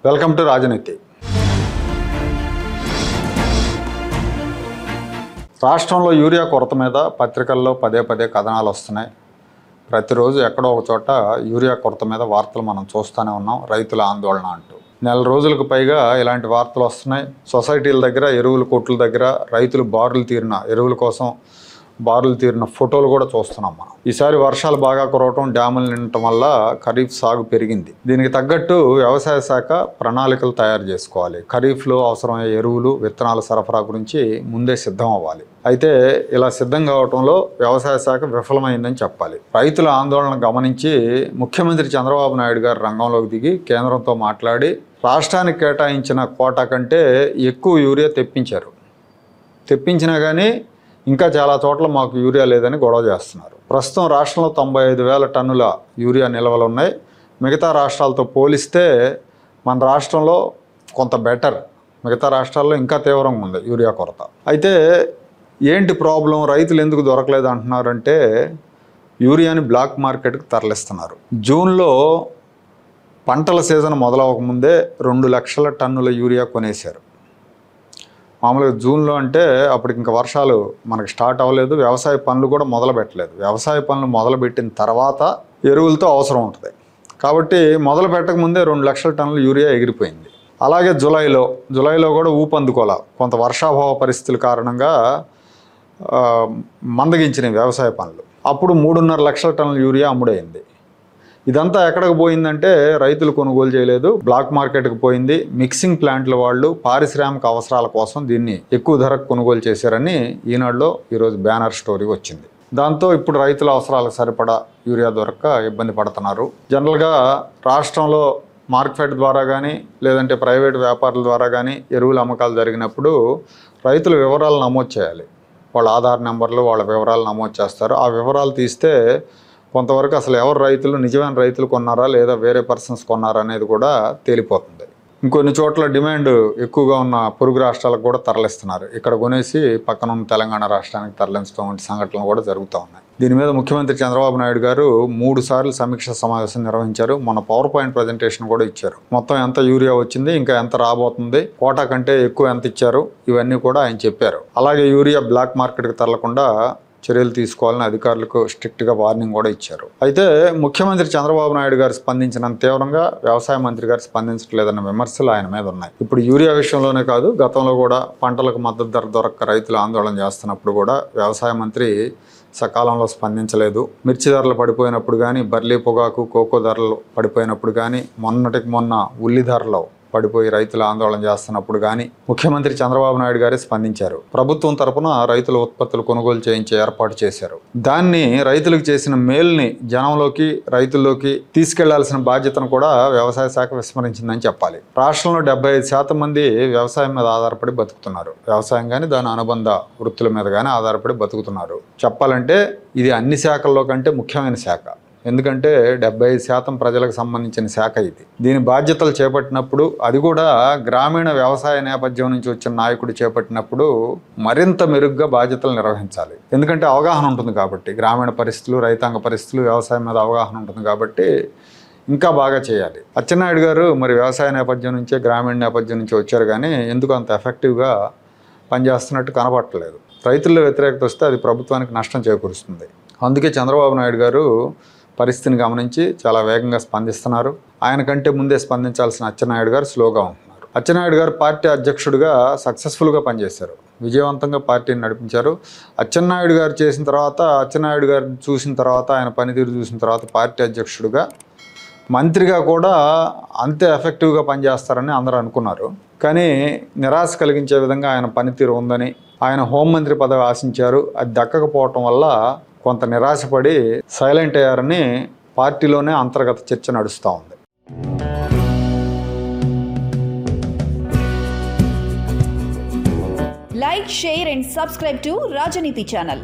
Welcome to రాజనీతి. రాష్ట్రంలో urea కొరత మీద పత్రికల్లో పదే కథనాలు వస్తున్నాయి. ప్రతిరోజు ఎక్కడో ఒక చోట యూరియా కొరత మీద వార్తలు మనం చూస్తూనే ఉన్నాం. రైతుల ఆందోళన అంటూ నెల రోజులకు పైగా ఇలాంటి వార్తలు వస్తున్నాయి. సొసైటీల దగ్గర, ఎరువుల కొట్ల దగ్గర రైతులు ఎరువుల కోసం బారులు తీరిన ఫోటోలు కూడా చూస్తున్నాం మనం. ఈసారి వర్షాలు బాగా కురవటం, డ్యాములు నిండటం వల్ల ఖరీఫ్ సాగు పెరిగింది. దీనికి తగ్గట్టు వ్యవసాయ శాఖ ప్రణాళికలు తయారు చేసుకోవాలి. ఖరీఫ్లో అవసరమయ్యే ఎరువులు, విత్తనాల సరఫరా గురించి ముందే సిద్ధం అవ్వాలి. అయితే ఇలా సిద్ధం కావటంలో వ్యవసాయ శాఖ విఫలమైందని చెప్పాలి. రైతుల ఆందోళన గమనించి ముఖ్యమంత్రి చంద్రబాబు నాయుడు గారు రంగంలోకి దిగి కేంద్రంతో మాట్లాడి రాష్ట్రానికి కేటాయించిన కోటా కంటే ఎక్కువ యూరియా తెప్పించినా కానీ ఇంకా చాలా చోట్ల మాకు యూరియా లేదని గొడవ చేస్తున్నారు. ప్రస్తుతం రాష్ట్రంలో 95,000 టన్నుల యూరియా నిల్వలు ఉన్నాయి. మిగతా రాష్ట్రాలతో పోలిస్తే మన రాష్ట్రంలో కొంత బెటర్. మిగతా రాష్ట్రాల్లో ఇంకా తీవ్రంగా ఉంది యూరియా కొరత. అయితే ఏంటి ప్రాబ్లం, రైతులు ఎందుకు దొరకలేదు అంటున్నారంటే యూరియాని బ్లాక్ మార్కెట్కి తరలిస్తున్నారు. జూన్లో పంటల సీజన్ మొదలవకముందే 2 లక్షల టన్నుల యూరియా కొనేశారు. మామూలుగా జూన్లో అంటే అప్పటికి ఇంకా వర్షాలు మనకు స్టార్ట్ అవ్వలేదు, వ్యవసాయ పనులు కూడా మొదలు పెట్టలేదు. వ్యవసాయ పనులు మొదలుపెట్టిన తర్వాత ఎరువులతో అవసరం ఉంటుంది కాబట్టి మొదలు పెట్టకముందే 2 లక్షల టన్నుల యూరియా ఎగిరిపోయింది. అలాగే జూలైలో కూడా ఊపందుకోలే. కొంత వర్షాభావ పరిస్థితుల కారణంగా మందగించినాయి వ్యవసాయ పనులు. అప్పుడు 3.5 లక్షల టన్నుల యూరియా అమ్ముడైంది. ఇదంతా ఎక్కడికి పోయిందంటే రైతులు కొనుగోలు చేయలేదు, బ్లాక్ మార్కెట్కి పోయింది. మిక్సింగ్ ప్లాంట్ల వాళ్ళు పారిశ్రామిక అవసరాల కోసం దీన్ని ఎక్కువ ధరకు కొనుగోలు చేశారని ఈనాడులో ఈరోజు బ్యానర్ స్టోరీ వచ్చింది. దాంతో ఇప్పుడు రైతుల అవసరాలకు సరిపడా యూరియా దొరక్క ఇబ్బంది పడుతున్నారు. జనరల్గా రాష్ట్రంలో మార్కెట్ ద్వారా కానీ లేదంటే ప్రైవేటు వ్యాపారుల ద్వారా కానీ ఎరువుల అమ్మకాలు జరిగినప్పుడు రైతుల వివరాలు నమోదు చేయాలి. వాళ్ళ ఆధార్ నెంబర్లు, వాళ్ళ వివరాలు నమోదు చేస్తారు. ఆ వివరాలు తీస్తే కొంతవరకు అసలు ఎవరు రైతులు, నిజమైన రైతులు కొన్నారా లేదా వేరే పర్సన్స్ కొన్నారా అనేది కూడా తేలిపోతుంది. ఇంకొన్ని చోట్ల డిమాండ్ ఎక్కువగా ఉన్న పొరుగు రాష్ట్రాలకు కూడా తరలిస్తున్నారు. ఇక్కడ కొనేసి పక్కన ఉన్న తెలంగాణ రాష్ట్రానికి తరలించడం వంటి సంఘటనలు కూడా జరుగుతూ ఉన్నాయి. దీని మీద ముఖ్యమంత్రి చంద్రబాబు నాయుడు గారు 3 సార్లు సమీక్ష సమావేశం నిర్వహించారు. మొన్న పవర్ పాయింట్ ప్రజెంటేషన్ కూడా ఇచ్చారు. మొత్తం ఎంత యూరియా వచ్చింది, ఇంకా ఎంత రాబోతుంది, కోటా కంటే ఎక్కువ ఎంత ఇచ్చారు, ఇవన్నీ కూడా ఆయన చెప్పారు. అలాగే యూరియా బ్లాక్ మార్కెట్కి తరలకుండా చర్యలు తీసుకోవాలని అధికారులకు స్ట్రిక్ట్గా వార్నింగ్ కూడా ఇచ్చారు. అయితే ముఖ్యమంత్రి చంద్రబాబు నాయుడు గారు స్పందించినంత తీవ్రంగా వ్యవసాయ మంత్రి గారు స్పందించట్లేదన్న విమర్శలు ఆయన మీద ఉన్నాయి. ఇప్పుడు యూరియా విషయంలోనే కాదు, గతంలో కూడా పంటలకు మద్దతు ధర దొరక్క రైతులు ఆందోళన చేస్తున్నప్పుడు కూడా వ్యవసాయ మంత్రి సకాలంలో స్పందించలేదు. మిర్చి ధరలు పడిపోయినప్పుడు కానీ, బర్లీ పొగాకు, కోకో ధరలు పడిపోయినప్పుడు కానీ, మొన్న ఉల్లి ధరలు పడిపోయి రైతులు ఆందోళన చేస్తున్నప్పుడు కానీ ముఖ్యమంత్రి చంద్రబాబు నాయుడు గారే స్పందించారు. ప్రభుత్వం తరపున రైతుల ఉత్పత్తులు కొనుగోలు చేయించే ఏర్పాటు చేశారు. దాన్ని రైతులకు చేసిన మేలుని జనంలోకి, రైతుల్లోకి తీసుకెళ్లాల్సిన బాధ్యతను కూడా వ్యవసాయ శాఖ విస్మరించిందని చెప్పాలి. రాష్ట్రంలో 75% మంది వ్యవసాయం మీద ఆధారపడి బతుకుతున్నారు. వ్యవసాయం కానీ దాని అనుబంధ వృత్తుల మీద కానీ ఆధారపడి బతుకుతున్నారు. చెప్పాలంటే ఇది అన్ని శాఖల్లో కంటే ముఖ్యమైన శాఖ. ఎందుకంటే 75% ప్రజలకు సంబంధించిన శాఖ ఇది. దీని బాధ్యతలు చేపట్టినప్పుడు, అది కూడా గ్రామీణ వ్యవసాయ నేపథ్యం నుంచి వచ్చిన నాయకుడు చేపట్టినప్పుడు మరింత మెరుగ్గా బాధ్యతలు నిర్వహించాలి. ఎందుకంటే అవగాహన ఉంటుంది కాబట్టి, గ్రామీణ పరిస్థితులు, రైతాంగ పరిస్థితులు, వ్యవసాయం మీద అవగాహన ఉంటుంది కాబట్టి ఇంకా బాగా చేయాలి. అచ్చెన్నాయుడు గారు మరి వ్యవసాయ నేపథ్యం నుంచే, గ్రామీణ నేపథ్యం నుంచి వచ్చారు కానీ ఎందుకు అంత ఎఫెక్టివ్గా పనిచేస్తున్నట్టు కనపడట్లేదు. రైతుల్లో వ్యతిరేకత వస్తే అది ప్రభుత్వానికి నష్టం చేకూరుస్తుంది. అందుకే చంద్రబాబు నాయుడు గారు పరిస్థితిని గమనించి చాలా వేగంగా స్పందిస్తున్నారు. ఆయన కంటే ముందే స్పందించాల్సిన అచ్చెన్నాయుడు గారు స్లోగా ఉంటున్నారు. అచ్చెన్నాయుడు గారు పార్టీ అధ్యక్షుడిగా సక్సెస్ఫుల్గా పనిచేశారు, విజయవంతంగా పార్టీని నడిపించారు. అచ్చెన్నాయుడు గారు చేసిన తర్వాత, అచ్చెన్నాయుడు గారు చూసిన తర్వాత, ఆయన పనితీరు చూసిన తర్వాత పార్టీ అధ్యక్షుడిగా, మంత్రిగా కూడా అంతే ఎఫెక్టివ్గా పనిచేస్తారని అందరూ అనుకున్నారు. కానీ నిరాశ కలిగించే విధంగా ఆయన పనితీరు ఉందని, ఆయన హోంమంత్రి పదవి ఆశించారు, అది దక్కకపోవటం వల్ల కొంత నిరాశపడి సైలెంట్ అయ్యారని పార్టీలోనే అంతర్గత చర్చ నడుస్తూ ఉంది. Like, share and subscribe to రాజనీతి ఛానల్.